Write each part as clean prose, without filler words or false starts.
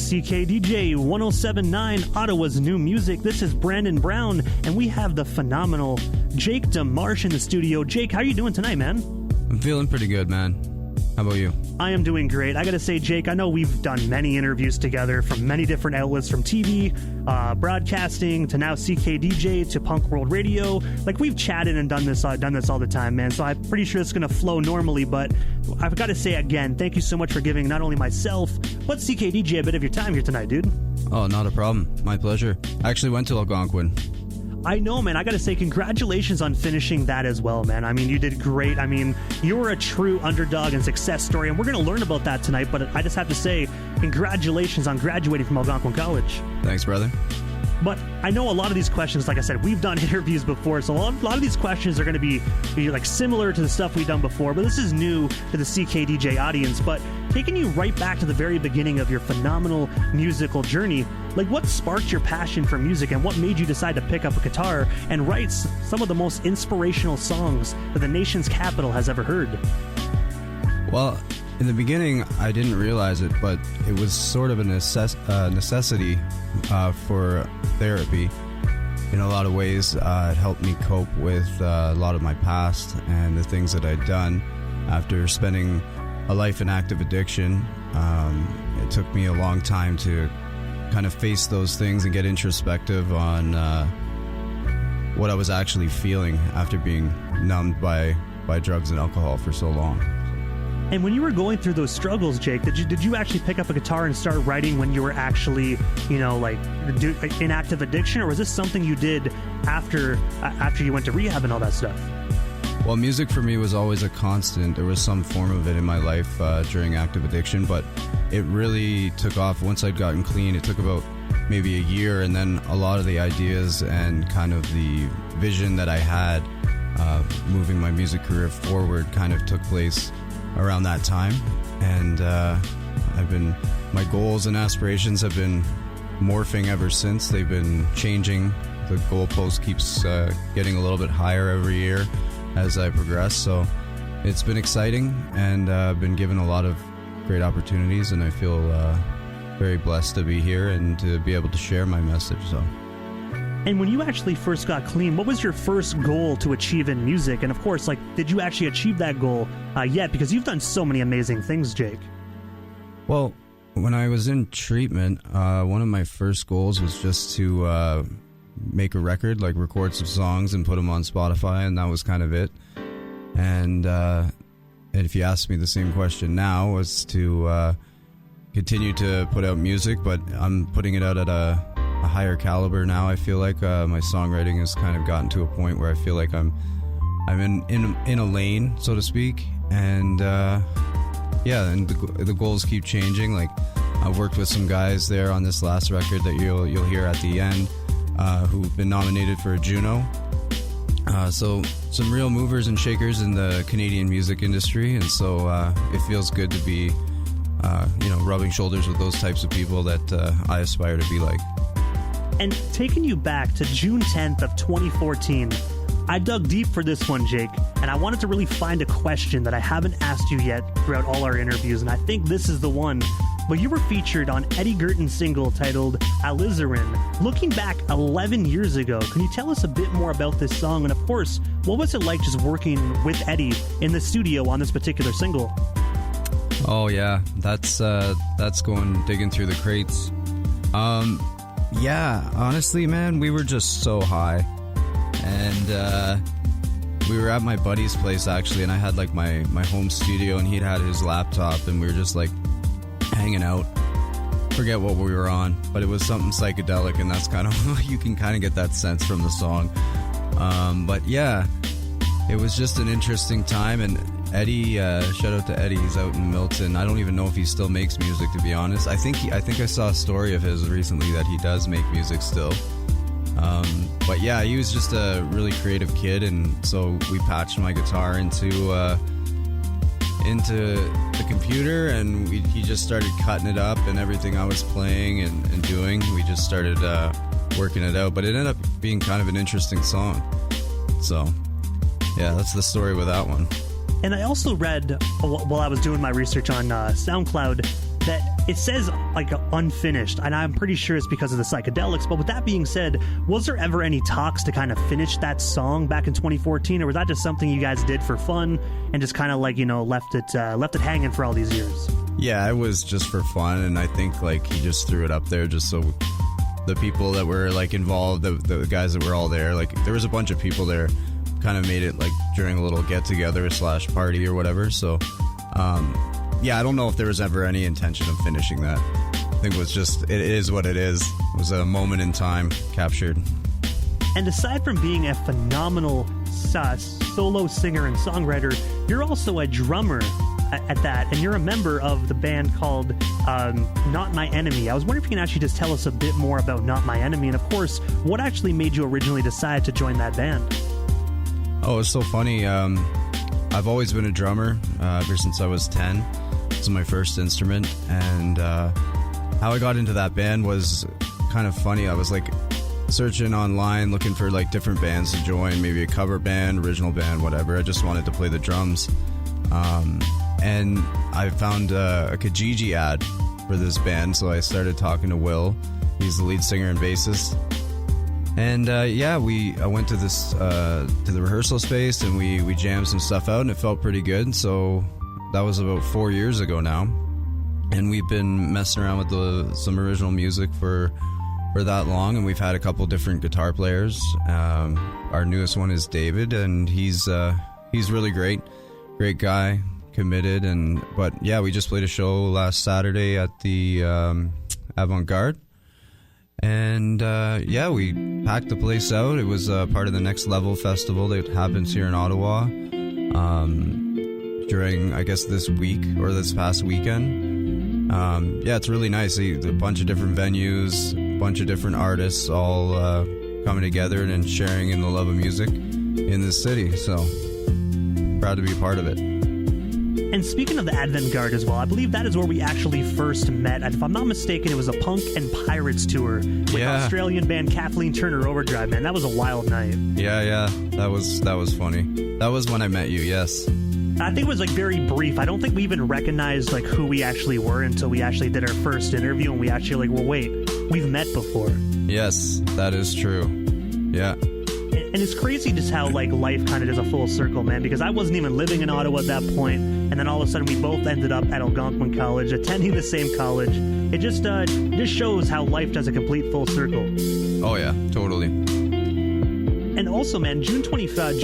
CKDJ 107.9, Ottawa's new music. This is Brandon Brown, and we have the phenomenal Jake Demarsh in the studio. Jake, how are you doing tonight, man? I'm feeling pretty good, man. How about you? I am doing great. I gotta say, Jake, I know we've done many interviews together from many different outlets, from TV, broadcasting, to now CKDJ, to Punk World Radio. Like, we've chatted and done this all the time, man. So I'm pretty sure it's gonna flow normally, but I've got to say again, thank you so much for giving not only myself, but CKDJ a bit of your time here tonight, dude. Oh, not a problem. My pleasure. I actually went to Algonquin. I know, man. I got to say, congratulations on finishing that as well, man. I mean, you did great. I mean, you were a true underdog and success story, and we're going to learn about that tonight, but I just have to say, congratulations on graduating from Algonquin College. Thanks, brother. But I know a lot of these questions, like I said, we've done interviews before, so a lot of these questions are going to be like similar to the stuff we've done before, but this is new to the CKDJ audience. But taking you right back to the very beginning of your phenomenal musical journey, like, what sparked your passion for music and what made you decide to pick up a guitar and write some of the most inspirational songs that the nation's capital has ever heard? Well, in the beginning, I didn't realize it, but it was sort of a necessity for therapy. In a lot of ways, it helped me cope with a lot of my past and the things that I'd done. After spending a life in active addiction, it took me a long time to kind of face those things and get introspective on what I was actually feeling after being numbed by drugs and alcohol for so long. And when you were going through those struggles, Jake, did you actually pick up a guitar and start writing when you were actually, like in active addiction, or was this something you did after you went to rehab and all that stuff? Well, music for me was always a constant. There was some form of it in my life during active addiction, but it really took off once I'd gotten clean. It took about maybe a year, and then a lot of the ideas and kind of the vision that I had moving my music career forward kind of took place around that time. And my goals and aspirations have been morphing ever since. They've been changing. The goalpost keeps getting a little bit higher every year as I progress. So it's been exciting, and I've been given a lot of great opportunities, and I feel very blessed to be here and to be able to share my message. So. And when you actually first got clean, what was your first goal to achieve in music? And of course, did you actually achieve that goal yet? Because you've done so many amazing things, Jake. Well, when I was in treatment, one of my first goals was just to make a record, like record some songs and put them on Spotify, and that was kind of it. And if you ask me the same question now, was to continue to put out music, but I'm putting it out at a higher caliber now. I feel like my songwriting has kind of gotten to a point where I feel like I'm in a lane, so to speak. And and the goals keep changing. Like, I've worked with some guys there on this last record that you'll hear at the end, who've been nominated for a Juno. So some real movers and shakers in the Canadian music industry, and so it feels good to be rubbing shoulders with those types of people that I aspire to be like. And taking you back to June 10th of 2014, I dug deep for this one, Jake, and I wanted to really find a question that I haven't asked you yet throughout all our interviews, and I think this is the one. But you were featured on Eddie Gerton's single titled Alizarin. Looking back 11 years ago, can you tell us a bit more about this song? And of course, what was it like just working with Eddie in the studio on this particular single? Oh yeah, that's going digging through the crates. Yeah, honestly, man, we were just so high, and we were at my buddy's place actually, and I had like my home studio, and he'd had his laptop, and we were just like hanging out. Forget what we were on, but it was something psychedelic, and that's kind of you can kind of get that sense from the song. But yeah, it was just an interesting time, and Eddie, shout out to Eddie, he's out in Milton. I don't even know if he still makes music, to be honest. I think I saw a story of his recently that he does make music still. But yeah, he was just a really creative kid, and so we patched my guitar into the computer, and he just started cutting it up, and everything I was playing and doing, we just started working it out. But it ended up being kind of an interesting song. So yeah, that's the story with that one. And I also read, while I was doing my research on SoundCloud, that it says like unfinished, and I'm pretty sure it's because of the psychedelics. But with that being said, was there ever any talks to kind of finish that song back in 2014, or was that just something you guys did for fun and just kind of like, you know, left it hanging for all these years? Yeah, it was just for fun, and I think like he just threw it up there just so the people that were like involved, the guys that were all there, like there was a bunch of people there, kind of made it like during a little get together / party or whatever. So yeah, I don't know if there was ever any intention of finishing that. I think it was just, it is what it is. It was a moment in time captured. And aside from being a phenomenal solo singer and songwriter, you're also a drummer at that, and you're a member of the band called Not My Enemy. I was wondering if you can actually just tell us a bit more about Not My Enemy, and of course, what actually made you originally decide to join that band? Oh, it's so funny. I've always been a drummer ever since I was 10. It's my first instrument, and how I got into that band was kind of funny. I was like searching online, looking for like different bands to join, maybe a cover band, original band, whatever. I just wanted to play the drums. And I found a Kijiji ad for this band, so I started talking to Will. He's the lead singer and bassist. And yeah, I went to this to the rehearsal space, and we jammed some stuff out, and it felt pretty good. So that was about 4 years ago now, and we've been messing around with some original music for that long, and we've had a couple different guitar players. Our newest one is David, and he's really great guy, committed. But yeah, we just played a show last Saturday at the Avant-Garde. And yeah, we packed the place out. It was part of the Next Level festival that happens here in Ottawa during, I guess, this week or this past weekend. Yeah, it's really nice. A bunch of different venues, a bunch of different artists all coming together and sharing in the love of music in this city. So proud to be a part of it. And speaking of the Avant-Garde as well, I believe that is where we actually first met. If I'm not mistaken, it was a Punk and Pirates tour with Australian band Kathleen Turner Overdrive. Man, that was a wild night. Yeah, that was funny. That was when I met you. Yes. I think it was like very brief. I don't think we even recognized like who we actually were until we actually did our first interview, and we actually like, well, wait, we've met before. Yes, that is true. Yeah. And it's crazy just how like life kind of does a full circle, man, because I wasn't even living in Ottawa at that point, and then all of a sudden we both ended up at Algonquin College, attending the same college. It just shows how life does a complete full circle. Oh yeah, totally. And also, man, June 25th,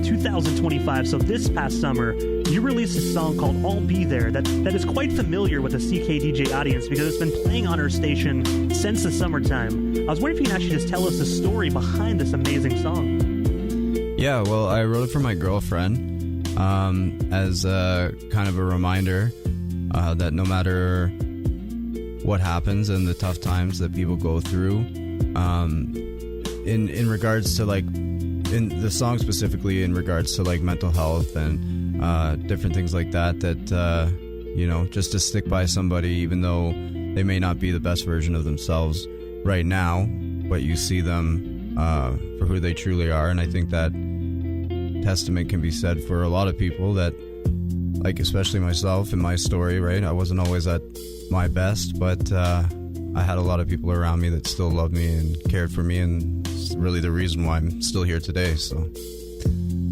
2025, so this past summer, you released a song called I'll Be There that is quite familiar with the CKDJ audience because it's been playing on our station since the summertime. I was wondering if you can actually just tell us the story behind this amazing song. Yeah, well, I wrote it for my girlfriend as kind of a reminder that no matter what happens and the tough times that people go through, in regards to like, in the song specifically in regards to like mental health and different things like that, you know, just to stick by somebody even though they may not be the best version of themselves right now, but you see them for who they truly are. And I think that testament can be said for a lot of people that, like, especially myself in my story, right? I wasn't always at my best, but I had a lot of people around me that still loved me and cared for me, and it's really the reason why I'm still here today. So,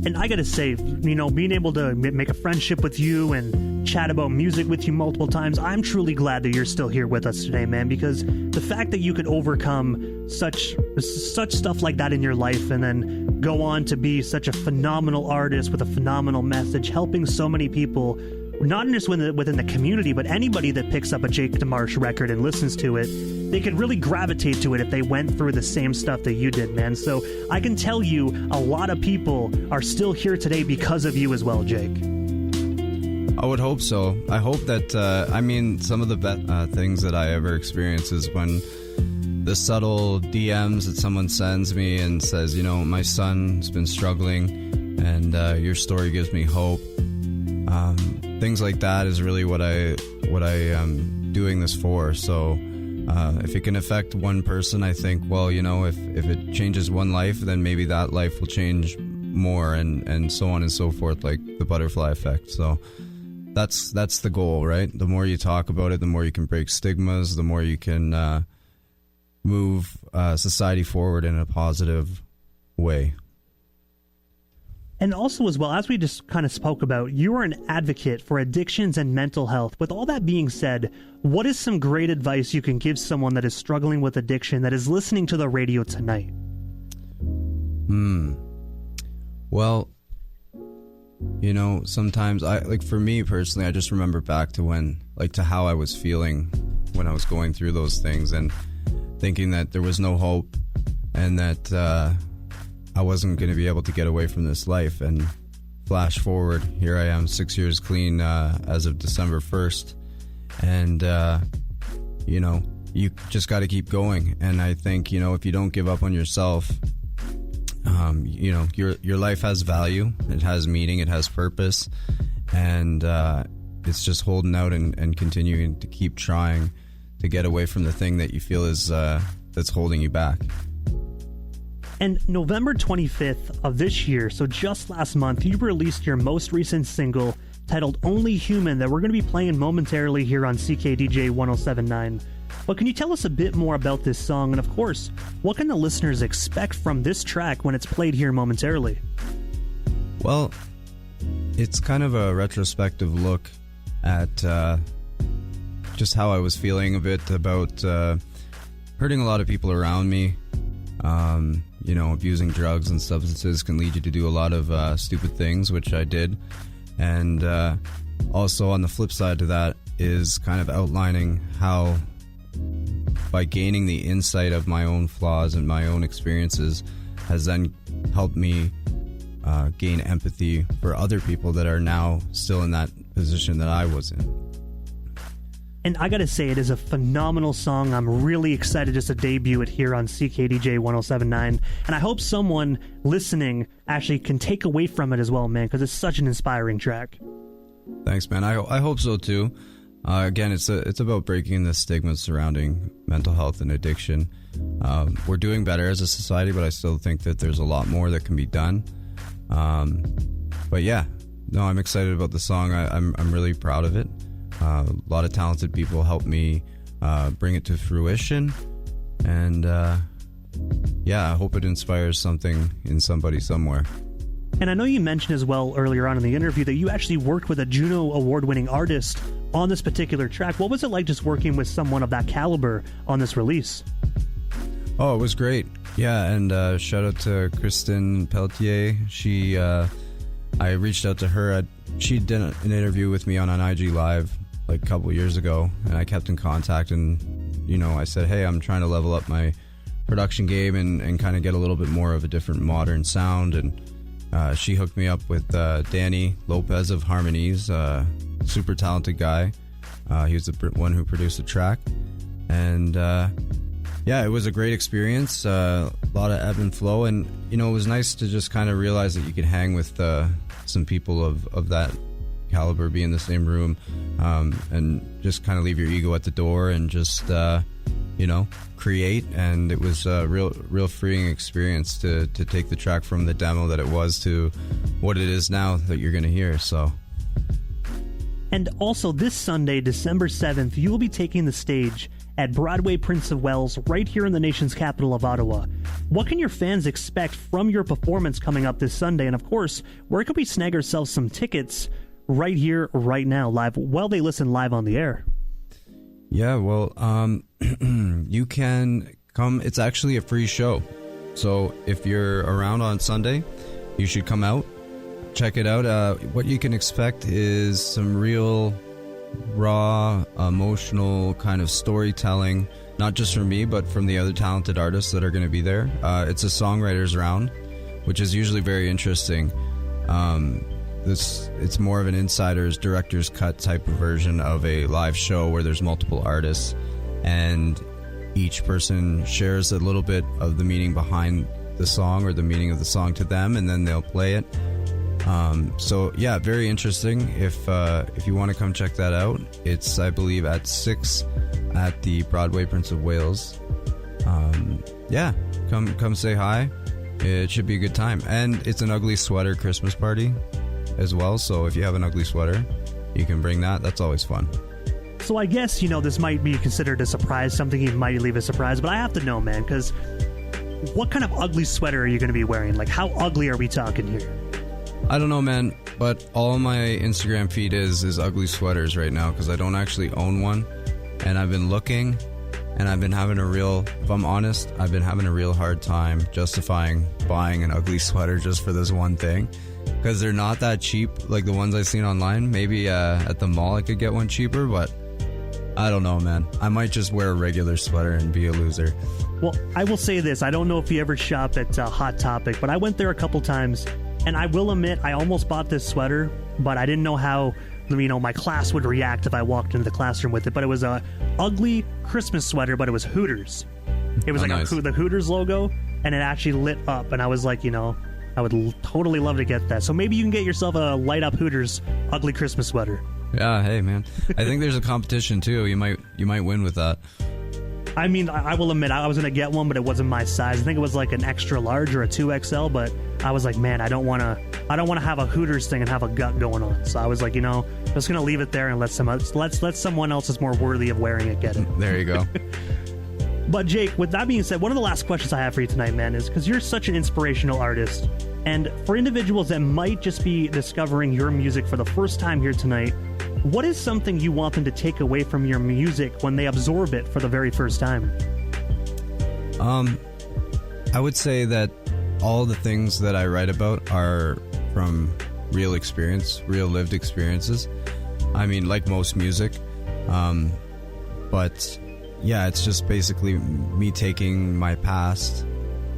and I gotta say, you know, being able to make a friendship with you and chat about music with you multiple times, I'm truly glad that you're still here with us today, man, because the fact that you could overcome such stuff like that in your life and then go on to be such a phenomenal artist with a phenomenal message, helping so many people, not just within the community, but anybody that picks up a Jake Demarsh record and listens to it, they could really gravitate to it if they went through the same stuff that you did, man. So I can tell you a lot of people are still here today because of you as well, Jake. I would hope so. I hope that, I mean, some of the best things that I ever experience is when the subtle DMs that someone sends me and says, you know, my son's been struggling and your story gives me hope. Things like that is really what I am doing this for. So if it can affect one person, I think, well, you know, if it changes one life, then maybe that life will change more, and so on and so forth, like the butterfly effect. So that's the goal, right? The more you talk about it, the more you can break stigmas, the more you can move society forward in a positive way. And also, as well, as we just kind of spoke about, you are an advocate for addictions and mental health. With all that being said, what is some great advice you can give someone that is struggling with addiction that is listening to the radio tonight? Well, you know, sometimes for me personally, I just remember back to to how I was feeling when I was going through those things and thinking that there was no hope and that I wasn't going to be able to get away from this life. And flash forward, here I am 6 years clean as of December 1st. And, you know, you just got to keep going. And I think, you know, if you don't give up on yourself, you know, your life has value. It has meaning. It has purpose. And it's just holding out and continuing to keep trying to get away from the thing that you feel is that's holding you back. And November 25th of this year, so just last month, you released your most recent single titled Only Human that we're going to be playing momentarily here on CKDJ 107.9. But can you tell us a bit more about this song? And of course, what can the listeners expect from this track when it's played here momentarily? Well, it's kind of a retrospective look at just how I was feeling a bit about hurting a lot of people around me. You know, abusing drugs and substances can lead you to do a lot of stupid things, which I did. And also on the flip side to that is kind of outlining how by gaining the insight of my own flaws and my own experiences has then helped me gain empathy for other people that are now still in that position that I was in. And I gotta say, it is a phenomenal song. I'm really excited just to debut it here on CKDJ 107.9. And I hope someone listening actually can take away from it as well, man, because it's such an inspiring track. Thanks, man. I hope so, too. Again, it's about breaking the stigma surrounding mental health and addiction. We're doing better as a society, but I still think that there's a lot more that can be done. But yeah, no, I'm excited about the song. I'm really proud of it. A lot of talented people helped me bring it to fruition, and yeah, I hope it inspires something in somebody somewhere. And I know you mentioned as well earlier on in the interview that you actually worked with a Juno award-winning artist on this particular track. What was it like just working with someone of that caliber on this release? Oh, it was great. Yeah, and shout out to Kristen Pelletier. I reached out to her. She did an interview with me on an IG Live like a couple years ago, and I kept in contact, and you know, I said, hey, I'm trying to level up my production game and kind of get a little bit more of a different modern sound, and she hooked me up with Danny Lopez of Harmonies, super talented guy. He was the one who produced the track, and yeah, it was a great experience, a lot of ebb and flow, and you know, it was nice to just kind of realize that you could hang with some people of that caliber, be in the same room, and just kind of leave your ego at the door and just you know, create. And it was a real freeing experience to take the track from the demo that it was to what it is now that you're going to hear. So, and also this Sunday, December 7th, you will be taking the stage at Broadway Prince of Wales right here in the nation's capital of Ottawa. What can your fans expect from your performance coming up this Sunday? And of course, where can we snag ourselves some tickets right here, right now, live, while they listen live on the air? Yeah, well, you can come. It's actually a free show. So if you're around on Sunday, you should come out, check it out. What you can expect is some real raw, emotional kind of storytelling, not just from me, but from the other talented artists that are going to be there. It's a songwriters round, which is usually very interesting. It's more of an insider's director's cut type of version of a live show where there's multiple artists and each person shares a little bit of the meaning behind the song or the meaning of the song to them, and then they'll play it. So yeah, very interesting. If you want to come check that out, it's, I believe, at 6 at the Broadway Prince of Wales. Yeah, come say hi. It should be a good time. And it's an ugly sweater Christmas party as well, so if you have an ugly sweater, you can bring that. That's always fun. So I guess, this might be considered a surprise, something you might leave a surprise, but I have to know, man, because what kind of ugly sweater are you going to be wearing? Like, how ugly are we talking here? I don't know, man, but all my Instagram feed is ugly sweaters right now because I don't actually own one. And I've been looking, and I've been having if I'm honest, I've been having a real hard time justifying buying an ugly sweater just for this one thing. Because they're not that cheap, like the ones I've seen online. Maybe at the mall I could get one cheaper, but I don't know, man. I might just wear a regular sweater and be a loser. Well, I will say this. I don't know if you ever shop at Hot Topic, but I went there a couple times, and I will admit I almost bought this sweater, but I didn't know how my class would react if I walked into the classroom with it. But it was a ugly Christmas sweater, but it was Hooters. It was nice. The Hooters logo, and it actually lit up, and I was like, I would totally love to get that. So maybe you can get yourself a light up Hooters ugly Christmas sweater. Yeah, hey man. I think there's a competition too. You might win with that. I mean, I will admit I was going to get one, but it wasn't my size. I think it was like an extra large or a 2XL, but I was like, man, I don't want to have a Hooters thing and have a gut going on. So I was like, I'm just going to leave it there and let someone else that's more worthy of wearing it get it. There you go. But Jake, with that being said, one of the last questions I have for you tonight, man, is because you're such an inspirational artist, and for individuals that might just be discovering your music for the first time here tonight, what is something you want them to take away from your music when they absorb it for the very first time? I would say that all the things that I write about are from real experience, real lived experiences. I mean, like most music. But yeah, it's just basically me taking my past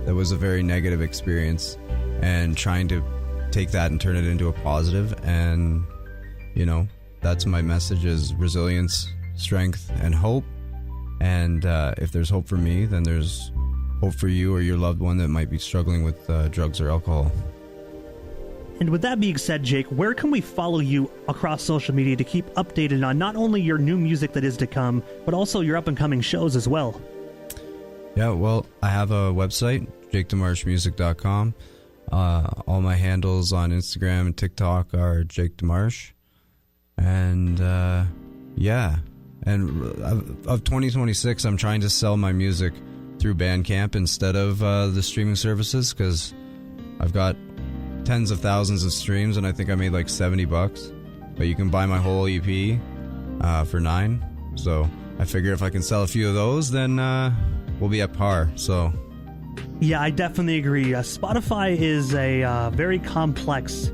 that was a very negative experience and trying to take that and turn it into a positive. And, that's my message, is resilience, strength, and hope. And if there's hope for me, then there's hope for you or your loved one that might be struggling with drugs or alcohol. And with that being said, Jake, where can we follow you across social media to keep updated on not only your new music that is to come, but also your up-and-coming shows as well? Yeah, well, I have a website, JakeDemarshMusic.com. All my handles on Instagram and TikTok are Jake Demarsh. And yeah, and of 2026, I'm trying to sell my music through Bandcamp instead of the streaming services, because I've got tens of thousands of streams and I think I made like $70, but you can buy my whole EP for $9. So I figure if I can sell a few of those, then we'll be at par. So yeah, I definitely agree. Spotify is a very complex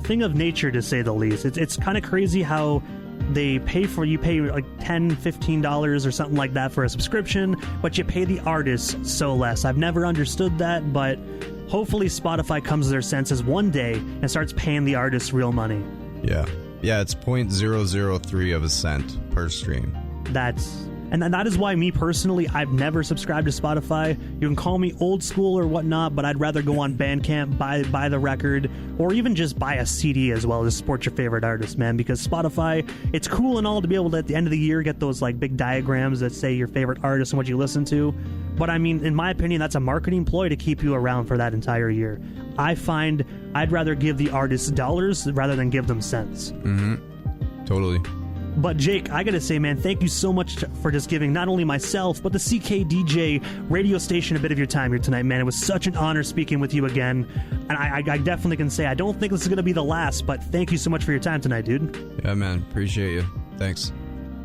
thing of nature, to say the least. It's kind of crazy how they pay like $10, $15 or something like that for a subscription, but you pay the artist so less. I've never understood that, but hopefully Spotify comes to their senses one day and starts paying the artist real money. Yeah, it's 0.003 of a cent per stream. And that is why me personally, I've never subscribed to Spotify. You can call me old school or whatnot, but I'd rather go on Bandcamp, buy the record, or even just buy a CD as well to support your favorite artist, man. Because Spotify, it's cool and all to be able to, at the end of the year, get those like big diagrams that say your favorite artist and what you listen to. But I mean, in my opinion, that's a marketing ploy to keep you around for that entire year. I find I'd rather give the artists dollars rather than give them cents. Mm-hmm. Totally. But Jake, I gotta say, man, thank you so much for just giving not only myself, but the CKDJ radio station a bit of your time here tonight, man. It was such an honor speaking with you again. And I definitely can say I don't think this is gonna be the last, but thank you so much for your time tonight, dude. Yeah, man. Appreciate you. Thanks.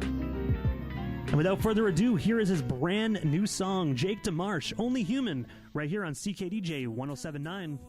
And without further ado, here is his brand new song, Jake Demarsh, Only Human, right here on CKDJ 107.9.